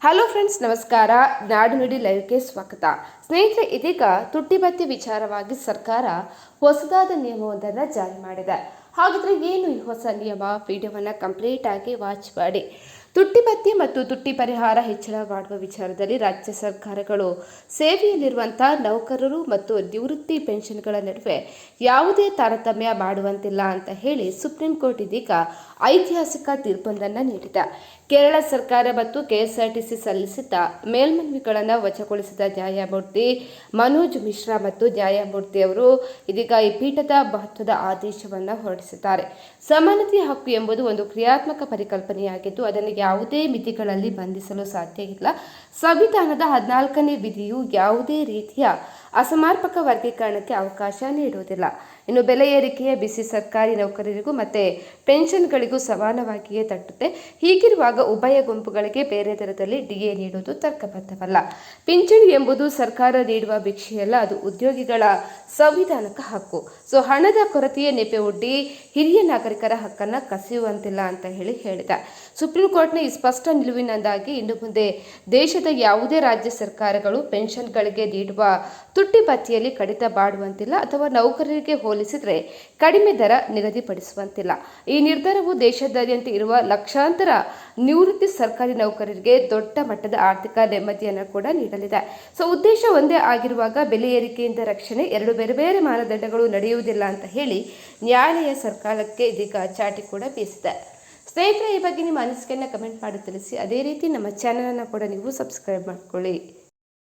Hello friends, ನಮಸ್ಕಾರ. ನಾಡು ನುಡಿ ಲೈವ್ಗೆ ಸ್ವಾಗತ. ಸ್ನೇಹಿತರೆ, ಇದೀಗ ತುಟ್ಟಿ ಭತ್ಯೆ ವಿಚಾರವಾಗಿ ಸರ್ಕಾರ ಹೊಸದಾದ ನಿಯಮವೊಂದನ್ನು ಜಾರಿ ಮಾಡಿದೆ. ಹಾಗಾದರೆ ಏನು ಈ ಹೊಸ ನಿಯಮ? ವಿಡಿಯೋವನ್ನು ಕಂಪ್ಲೀಟ್ ಆಗಿ ವಾಚ್ ಮಾಡಿ. ತುಟ್ಟಿ ಭತ್ಯೆ ಮತ್ತು ತುಟ್ಟಿ ಪರಿಹಾರ ಹೆಚ್ಚಳ ಮಾಡುವ ವಿಚಾರದಲ್ಲಿ ರಾಜ್ಯ ಸರ್ಕಾರಗಳು ಸೇವೆಯಲ್ಲಿರುವಂತಹ ನೌಕರರು ಮತ್ತು ನಿವೃತ್ತಿ ಪೆನ್ಷನ್ಗಳ ನಡುವೆ ಯಾವುದೇ ತಾರತಮ್ಯ ಮಾಡುವಂತಿಲ್ಲ ಅಂತ ಹೇಳಿ ಸುಪ್ರೀಂ ಕೋರ್ಟ್ ಇದೀಗ ಐತಿಹಾಸಿಕ ತೀರ್ಪೊಂದನ್ನು ನೀಡಿದೆ. ಕೇರಳ ಸರ್ಕಾರ ಮತ್ತು ಕೆಎಸ್ಆರ್ಟಿಸಿ ಸಲ್ಲಿಸಿದ್ದ ಮೇಲ್ಮನವಿಗಳನ್ನು ವಜಾಗೊಳಿಸಿದ ನ್ಯಾಯಮೂರ್ತಿ ಮನೋಜ್ ಮಿಶ್ರಾ ಮತ್ತು ನ್ಯಾಯಮೂರ್ತಿ ಅವರು ಇದೀಗ ಈ ಪೀಠದ ಮಹತ್ವದ ಆದೇಶವನ್ನು ಹೊರಡಿಸಿದ್ದಾರೆ. ಸಮಾನತೆಯ ಹಕ್ಕು ಎಂಬುದು ಒಂದು ಕ್ರಿಯಾತ್ಮಕ ಪರಿಕಲ್ಪನೆಯಾಗಿದ್ದು ಅದನ್ನು ಯಾವುದೇ ಮಿತಿಗಳಲ್ಲಿ ಬಂಧಿಸಲು ಸಾಧ್ಯ ಇಲ್ಲ. ಸಂವಿಧಾನದ 14ನೇ ವಿಧಿಯು ಯಾವುದೇ ರೀತಿಯ ಅಸಮರ್ಪಕ ವರ್ಗೀಕರಣಕ್ಕೆ ಅವಕಾಶ ನೀಡುವುದಿಲ್ಲ. ಇನ್ನು ಬೆಲೆ ಏರಿಕೆಯ ಬಿಸಿ ಸರ್ಕಾರಿ ನೌಕರರಿಗೂ ಮತ್ತೆ ಪೆನ್ಷನ್ಗಳಿಗೂ ಸಮಾನವಾಗಿಯೇ ತಟ್ಟುತ್ತೆ. ಹೀಗಿರುವಾಗ ಉಭಯ ಗುಂಪುಗಳಿಗೆ ಬೇರೆ ದರದಲ್ಲಿ ಡಿಎ ನೀಡುವುದು ತರ್ಕಬದ್ಧವಲ್ಲ. ಪಿಂಚಣಿ ಎಂಬುದು ಸರ್ಕಾರ ನೀಡುವ ಭಿಕ್ಷೆಯಲ್ಲ, ಅದು ಉದ್ಯೋಗಿಗಳ ಸಂವಿಧಾನಿಕ ಹಕ್ಕು. ಹಣದ ಕೊರತೆಯ ನೆಪೆ ಒಡ್ಡಿ ಹಿರಿಯ ನಾಗರಿಕರ ಹಕ್ಕನ್ನು ಕಸಿಯುವಂತಿಲ್ಲ ಅಂತ ಹೇಳಿದೆ. ಸುಪ್ರೀಂ ಕೋರ್ಟ್ನ ಈ ಸ್ಪಷ್ಟ ನಿಲುವಿನಿಂದಾಗಿ ಇನ್ನು ಮುಂದೆ ದೇಶದ ಯಾವುದೇ ರಾಜ್ಯ ಸರ್ಕಾರಗಳು ಪೆನ್ಷನ್ಗಳಿಗೆ ನೀಡುವ ತುಟ್ಟಿ ಭತ್ಯೆಯಲ್ಲಿ ಕಡಿತ ಮಾಡುವಂತಿಲ್ಲ ಅಥವಾ ನೌಕರರಿಗೆ ಹೋಲಿಸಿದರೆ ಕಡಿಮೆ ದರ ನಿಗದಿಪಡಿಸುವಂತಿಲ್ಲ. ಈ ನಿರ್ಧಾರವು ದೇಶದಾದ್ಯಂತ ಇರುವ ಲಕ್ಷಾಂತರ ನಿವೃತ್ತಿ ಸರ್ಕಾರಿ ನೌಕರರಿಗೆ ದೊಡ್ಡ ಮಟ್ಟದ ಆರ್ಥಿಕ ನೆಮ್ಮದಿಯನ್ನು ಕೂಡ ನೀಡಲಿದೆ. ಉದ್ದೇಶ ಒಂದೇ ಆಗಿರುವಾಗ ಬೆಲೆ ಏರಿಕೆಯಿಂದ ರಕ್ಷಣೆ, ಎರಡು ಬೇರೆ ಬೇರೆ ಮಾನದಂಡಗಳು ನಡೆಯುವುದಿಲ್ಲ ಅಂತ ಹೇಳಿ ನ್ಯಾಯಾಲಯ ಸರ್ಕಾರಕ್ಕೆ ಇದೀಗ ಚಾಟಿ ಕೂಡ ಬೀಸಿದೆ. ಸ್ನೇಹಿತರೆ, ಈ ಬಗ್ಗೆ ನಿಮ್ಮ ಅನಿಸಿಕೆಯನ್ನು ಕಮೆಂಟ್ ಮಾಡಿ ತಿಳಿಸಿ. ಅದೇ ರೀತಿ ನಮ್ಮ ಚಾನಲನ್ನು ಕೂಡ ನೀವು ಸಬ್ಸ್ಕ್ರೈಬ್ ಮಾಡ್ಕೊಳ್ಳಿ.